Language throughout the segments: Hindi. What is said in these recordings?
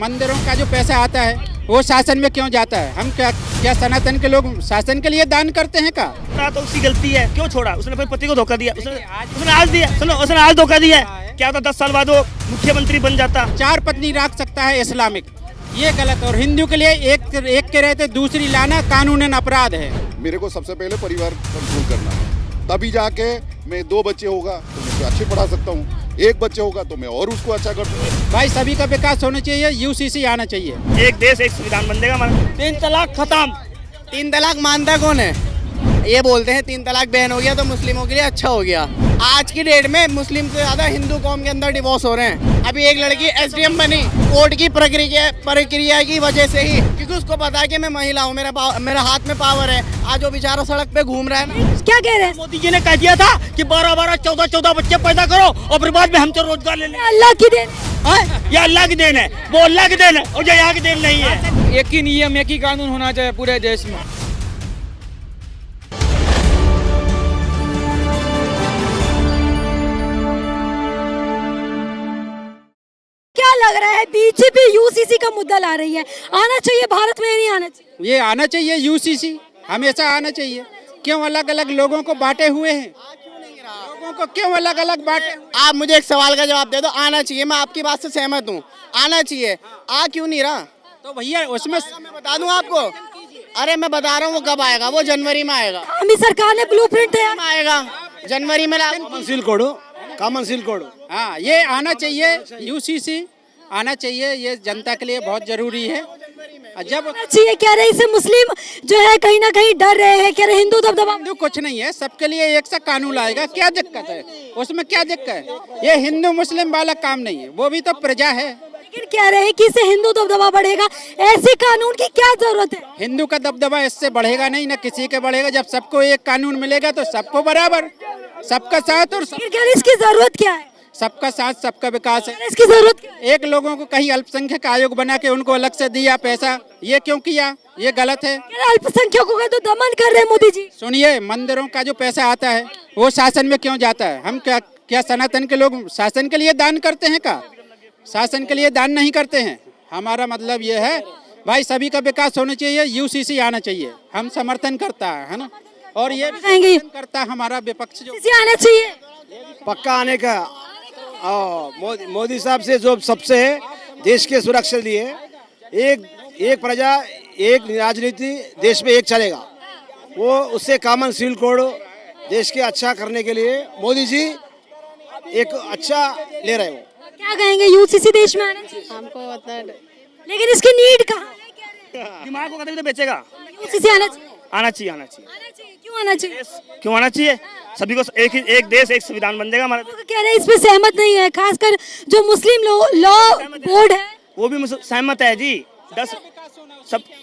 मंदिरों का जो पैसा आता है वो शासन में क्यों जाता है? हम क्या सनातन के लोग शासन के लिए दान करते हैं का? तो उसकी गलती है, क्यों छोड़ा? उसने अपने पति को धोखा दिया, उसने आज दिया, सुनो उसने आज धोखा दिया है। क्या होता 10 साल बाद वो मुख्यमंत्री बन जाता। 4 पत्नी रख सकता है इस्लामिक, ये गलत। और हिंदू के लिए एक के रहते दूसरी लाना कानूनन अपराध है। मेरे को सबसे पहले परिवार कंट्रोल करना है, तभी जाके मैं 2 बच्चे होगा तो मैं उसे अच्छे पढ़ा सकता हूँ, 1 बच्चे होगा तो मैं और उसको अच्छा कर दूँगा। भाई सभी का विकास होना चाहिए, यूसीसी आना चाहिए। एक देश एक संविधान बनेगा हमारा। 3 तलाक खत्म। 3 तलाक मानता कौन है? ये बोलते हैं 3 तलाक बैन हो गया तो मुस्लिमों के लिए अच्छा हो गया। आज की डेट में मुस्लिम से ज्यादा हिंदू कौम के अंदर डिवोर्स हो रहे हैं। अभी एक लड़की एसडीएम बनी कोर्ट की प्रक्रिया की वजह से ही, क्योंकि उसको पता है कि मैं महिला हूँ, मेरा हाथ में पावर है। आज वो बेचारा सड़क पे घूम रहा है ना। क्या कह रहे हैं? मोदी जी ने कह दिया था कि 12-12, 14-14 बच्चे पैदा करो और फिर बाद में हमसे रोजगार ले लें। अल्लाह की देन। ये अल्लाह की देन है, वो अल्लाह की देन है और ये यहाँ की देन नहीं है। एक ही नियम एक ही कानून होना चाहिए पूरे देश में। क्या लग रहा है बीजेपी यूसीसी का मुद्दा ला रही है, आना चाहिए भारत में या नहीं आना चाहिए? ये आना चाहिए, यूसीसी हमेशा आना चाहिए। क्यों अलग अलग लोगों को बांटे हुए हैं? लोगों को क्यों अलग अलग बांटे? आप मुझे एक सवाल का जवाब दे दो। आना चाहिए, मैं आपकी बात से सहमत हूँ, आना चाहिए। आ क्यों नहीं रहा? तो भैया उसमें मैं बता दूं आपको। अरे मैं बता रहा हूँ, वो कब आएगा? वो जनवरी में आएगा। हमारी सरकार ने ब्लूप्रिंट तैयार आएगा जनवरी में। Common seal code. हाँ, ये आना चाहिए, यूसीसी आना चाहिए, ये जनता के लिए बहुत जरूरी है। जब चाहिए कह रहे इससे मुस्लिम जो है कहीं ना कहीं डर रहे हैं, कह रहे हिंदू दबदबा। हिंदू कुछ नहीं है, सबके लिए एक सा कानून आएगा, क्या दिक्कत है उसमें? क्या दिक्कत है? ये हिंदू मुस्लिम वाला काम नहीं है, वो भी तो प्रजा है। लेकिन कह रहे हैं कि इससे हिंदू दबदबा बढ़ेगा, ऐसे कानून की क्या जरूरत है? हिंदू का दबदबा इससे बढ़ेगा नहीं, ना किसी के बढ़ेगा। जब सबको एक कानून मिलेगा तो सबको बराबर, सबका साथ और लेकिन कह रहे इसकी जरूरत क्या है? सबका साथ सबका विकास है। इसकी जरूरत क्या है? एक लोगों को कहीं अल्पसंख्यक आयोग बना के उनको अलग से दिया पैसा, ये क्यों किया? ये गलत है। कह रहे अल्पसंख्यकों का तो दमन कर रहे हैं मोदी जी। सुनिए, मंदिरों का जो पैसा आता है वो शासन में क्यों जाता है? हम क्या सनातन के लोग शासन के लिए दान करते हैं का? शासन के लिए दान नहीं करते हैं। हमारा मतलब ये है भाई सभी का विकास होना चाहिए, यूसीसी आना चाहिए, हम समर्थन करता है ना। और ये भी करता हमारा विपक्ष जो आना चाहिए पक्का आने का। मोदी साहब से जो सबसे देश के सुरक्षा लिए एक प्रजा एक राजनीति देश में एक चलेगा, वो उससे कॉमन सिविल कोड देश के अच्छा करने के लिए मोदी जी एक अच्छा ले रहे हो। क्या कहेंगे यूसीसी देश में आना चाहिए? हमको पता है, लेकिन इसकी नीड कहाँ है? दिमाग को कभी तो बेचेगा। यूसीसी आना चाहिए। आना चाहिए, आना चाहिए। क्यों आना चाहिए? क्यों आना चाहिए? सभी को एक देश एक संविधान बन जाएगा हमारा। कह रहे हैं इस पे सहमत नहीं है, खासकर जो मुस्लिम लॉ बोर्ड है वो भी सहमत है जी। 10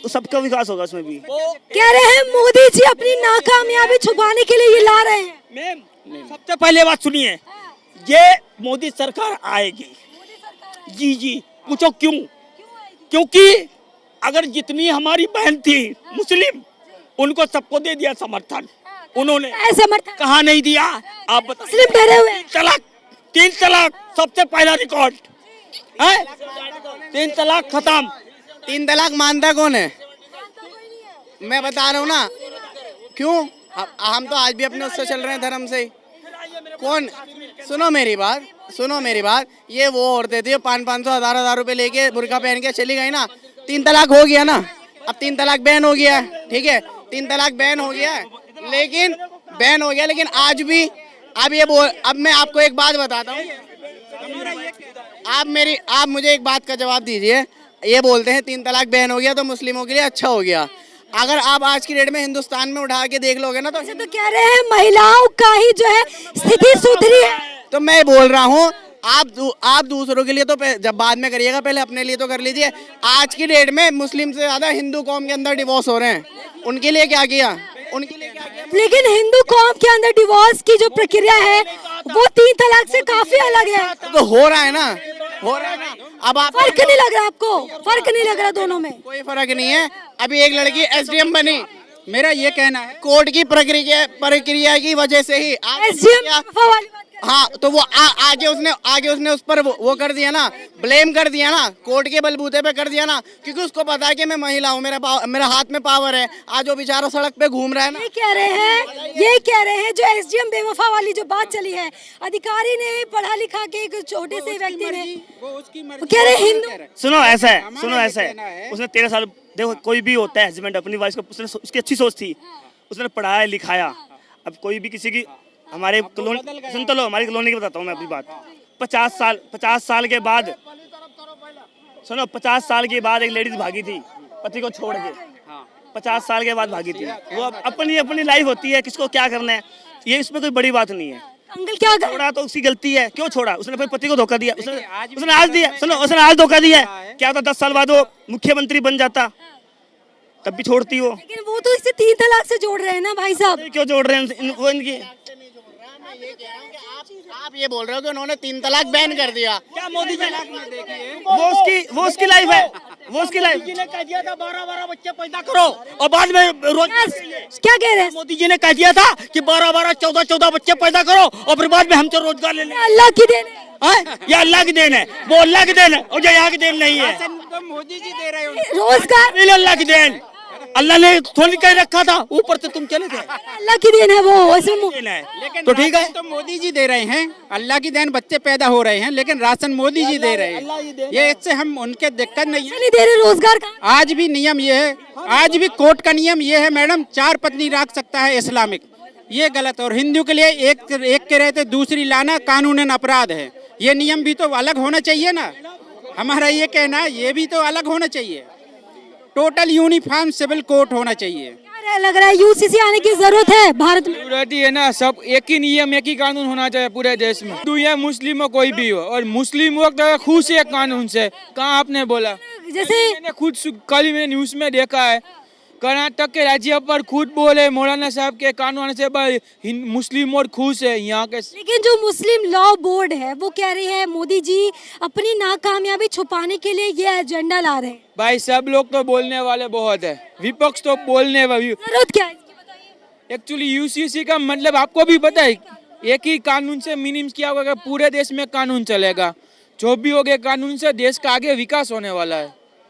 सबका विकास होगा उसमें भी। कह रहे हैं मोदी जी अपनी नाकामयाबी छुपाने के लिए ये ला रहे हैं। मैम सबसे पहले बात सुनिए, ये मोदी सरकार आएगी। जी जी, पूछो क्यों? क्योंकि अगर जितनी हमारी बहन थी मुस्लिम, उनको सबको दे दिया समर्थन। उन्होंने समर्थन कहाँ नहीं दिया? आप मुस्लिम डरे हुए हैं। 3 तलाक सबसे पहला रिकॉर्ड है। 3 तलाक खत्म। 3 तलाक मानता कौन है? मैं बता रहा हूँ ना क्यों। हम तो आज भी अपने उससे चल रहे हैं, धर्म से ही। कौन? सुनो मेरी बात। ये वो औरतें थी 500-500 1000 रुपए लेके बुर्का पहन के चली गई ना। 3 तलाक हो गया ना, अब 3 तलाक बैन हो गया है, ठीक है? 3 तलाक बैन हो गया है, लेकिन आज भी अब मैं आपको एक बात बताता हूँ। आप मुझे एक बात का जवाब दीजिए। ये बोलते हैं 3 तलाक बैन हो गया तो मुस्लिमों के लिए अच्छा हो गया। अगर आप आज की डेट में हिंदुस्तान में उठा के देख लोगे ना तो कह रहे हैं महिलाओं का ही जो है स्थिति सुधरी है। तो मैं बोल रहा हूँ आप दूसरों के लिए तो जब बाद में करिएगा, पहले अपने लिए तो कर लीजिए। आज की डेट में मुस्लिम से ज्यादा हिंदू कौम के अंदर डिवोर्स हो रहे हैं, उनके लिए क्या किया? लेकिन हिंदू कौम के अंदर डिवोर्स की जो प्रक्रिया है वो 3 तलाक से काफी अलग है। तो हो रहा है ना। अब आप फर्क नहीं लग रहा आपको? फर्क नहीं लग रहा दोनों में? कोई फर्क नहीं है। अभी एक लड़की एसडीएम बनी, मेरा ये कहना है कोर्ट की प्रक्रिया की वजह से ही। एसडीएम हाँ तो वो आगे उसने उस पर वो कर दिया ना, ब्लेम कर दिया ना, कोर्ट के बलबूते पे कर दिया ना, क्योंकि उसको पता है कि मैं महिला हूँ, मेरा हाथ में पावर है। आज वो बेचारा सड़क पे घूम रहा है ना। ये कह रहे हैं जो एसडीएम बेवफा वाली जो बात चली है, अधिकारी ने पढ़ा लिखा के एक छोटे से व्यक्ति ने, वो कह रहे हिंदू। सुनो ऐसा है उसने 13 साल, देखो कोई भी होता है हस्बैंड अपनी वाइफ को, उसकी अच्छी सोच थी, उसने पढ़ाया लिखाया। अब कोई भी किसी की, हमारे कॉलोनी, सुन तो लो, हमारी कॉलोनी की बताता हूँ मैं अपनी बात। 50 साल के बाद, सुनो 50 साल के बाद एक लेडीज भागी थी पति को छोड़ के, 50 साल के बाद भागी थी। वो अपनी लाइफ होती है, किसको क्या करना है, ये इसमें कोई बड़ी बात नहीं है। अंकल क्या कर छोड़ा तो उसकी गलती है, क्यों छोड़ा, उसने अपने पति को धोखा दिया, उसने आज दिया, सुनो उसने आज धोखा दिया है। क्या होता 10 साल बाद वो मुख्यमंत्री बन जाता, तब भी छोड़ती वो। लेकिन वो तो इसे 3 तलाक से जोड़ रहे हैं ना भाई साहब। क्यों जोड़ रहे हैं वो इनकी? आप ये बोल रहे हो कि उन्होंने 3 तलाक बैन कर दिया। क्या मोदी जी वो उसकी लाइफ है, वो उसकी लाइफ जी ने कह दिया था 12 बच्चे पैदा करो और बाद में रोज। क्या कह रहे हैं? मोदी जी ने कह दिया था कि 12 14 बच्चे पैदा करो और फिर बाद में हमसे रोजगार ले लें। अल्लाह की देन है। ये अल्लाह की देन है, वो अल्लाह की देन है और जो यहाँ की देन नहीं है। मोदी जी दे रहे हो, रोजगार अल्लाह की देन, अल्लाह ने थोड़ी कह रखा था, ऊपर से तुम चले थे। अल्लाह की देन है वो, लेकिन तो ठीक है, तो मोदी जी दे रहे हैं, अल्लाह की देन बच्चे पैदा हो रहे हैं, लेकिन राशन मोदी जी दे रहे हैं। ये इससे हम उनके दिक्कत नहीं है। नहीं दे रहे रोजगार का। आज भी नियम ये है, आज भी कोर्ट का नियम ये है मैडम, 4 पत्नी रख सकता है इस्लामिक, ये गलत। और हिंदू के लिए एक के रहते दूसरी लाना कानूनन अपराध है। ये नियम भी तो अलग होना चाहिए ना, हमारा ये कहना, ये भी तो अलग होना चाहिए। टोटल यूनिफॉर्म सिविल कोड होना चाहिए। क्या लग रहा है यूसीसी आने की जरूरत है भारत में? जरूरत ही है ना, सब एक ही नियम एक ही कानून होना चाहिए पूरे देश में। हिंदू या मुस्लिम हो कोई भी हो, और मुस्लिम हो तो खुश है कानून से। कहाँ आपने बोला, जैसे मैंने खुद कल मैंने न्यूज में देखा है, कर्नाटक के राज्यपाल खुद बोले मौलाना साहब के कानून से भाई मुस्लिम और खुश है यहाँ के। लेकिन जो मुस्लिम लॉ बोर्ड है वो कह रही है मोदी जी अपनी नाकामयाबी छुपाने के लिए ये एजेंडा ला रहे हैं। भाई सब लोग तो बोलने वाले बहुत है, विपक्ष तो बोलने वाले। जरूरत क्या है इसकी बताइए? एक्चुअली यूसीसी का मतलब आपको भी पता है, एक ही कानून से मिनिमम किया होगा, पूरे देश में कानून चलेगा। जो भी हो गया कानून से देश का आगे विकास होने वाला है।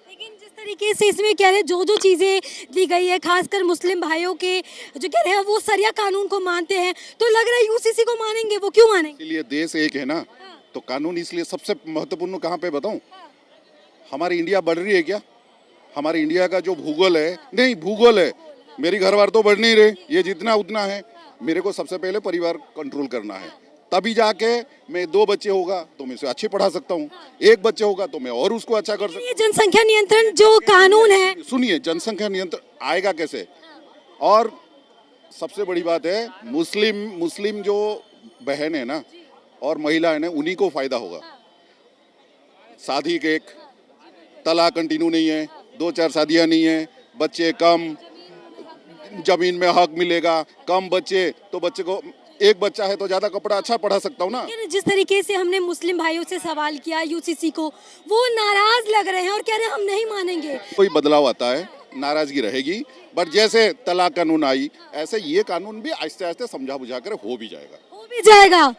लेकिन जिस तरीके से इसमें कह रहे हैं जो चीजें दी गई है, खासकर मुस्लिम भाइयों के जो कह रहे हैं वो सरिया कानून को मानते हैं, तो लग रहा है यूसीसी को मानेंगे। वो क्यों मानेंगे? इसलिए देश एक है ना, तो कानून इसलिए सबसे महत्वपूर्ण कहाँ पे बताऊं? हमारी इंडिया बढ़ रही है क्या? हमारी इंडिया का जो भूगोल है, नहीं भूगोल है, मेरी घरवार तो बढ़ नहीं रहे, ये जितना उतना है। मेरे को सबसे पहले परिवार कंट्रोल करना है, तभी जाके मैं 2 बच्चे होगा तो मैं उसे अच्छे पढ़ा सकता हूँ, 1 बच्चे होगा तो मैं और उसको अच्छा कर सकता हूँ। ये जनसंख्या नियंत्रण जो कानून है, सुनिए, जनसंख्या नियंत्रण आएगा कैसे? और सबसे बड़ी बात है, मुस्लिम जो बहन है ना और महिला है ना, उन्हीं को फायदा होगा। शादी के एक तलाक कंटिन्यू नहीं है, 2-4 शादियां नहीं है, बच्चे कम, जमीन में हक मिलेगा, कम बच्चे तो बच्चे को 1 बच्चा है तो ज्यादा कपड़ा अच्छा पढ़ा सकता हूँ ना। जिस तरीके से हमने मुस्लिम भाइयों से सवाल किया यूसीसी को, वो नाराज लग रहे हैं और कह रहे हैं हम नहीं मानेंगे। कोई बदलाव आता है, नाराजगी रहेगी, बट जैसे तलाक कानून आई, ऐसे ये कानून भी आहिस्ते आहिस्ते समझा बुझा कर हो भी जाएगा।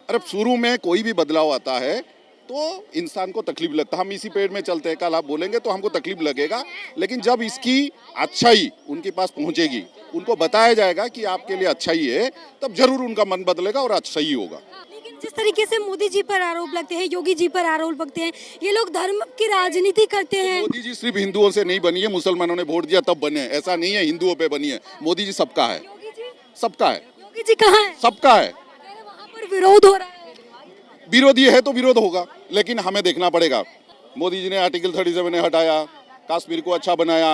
अरे शुरू में कोई भी बदलाव आता है तो इंसान को तकलीफ लगता है। हम इसी पेड़ में चलते हैं, कल आप बोलेंगे तो हमको तकलीफ लगेगा, लेकिन जब इसकी अच्छाई उनके पास पहुंचेगी, उनको बताया जाएगा कि आपके लिए अच्छाई है, तब जरूर उनका मन बदलेगा और अच्छा ही होगा। लेकिन जिस तरीके से मोदी जी पर आरोप लगते हैं, योगी जी पर आरोप लगते हैं, ये लोग धर्म की राजनीति करते हैं। मोदी जी सिर्फ हिंदुओं से नहीं बनी है, मुसलमानों ने वोट दिया तब बने, ऐसा नहीं है हिंदुओं पे बनी है। मोदी जी सबका है, सबका है। योगी जी कहाँ है? सबका है। वहाँ पर विरोध हो रहा है। विरोधी है तो विरोध होगा, लेकिन हमें देखना पड़ेगा। मोदी जी ने आर्टिकल 37 ने हटाया, कश्मीर को अच्छा बनाया,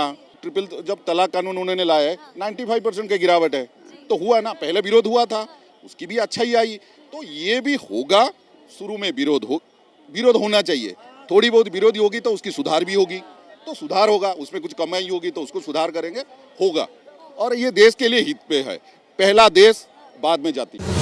जब तलाक कानून उन्होंने लाया है 95% की गिरावट है, तो हुआ ना। पहले विरोध हुआ था, उसकी भी अच्छाई आई, तो ये भी होगा। शुरू में विरोध होना चाहिए, थोड़ी बहुत विरोधी होगी तो उसकी सुधार भी होगी, तो सुधार होगा, उसमें कुछ कमाई होगी तो उसको सुधार करेंगे, होगा। और ये देश के लिए हित पे है, पहला देश बाद में जाति।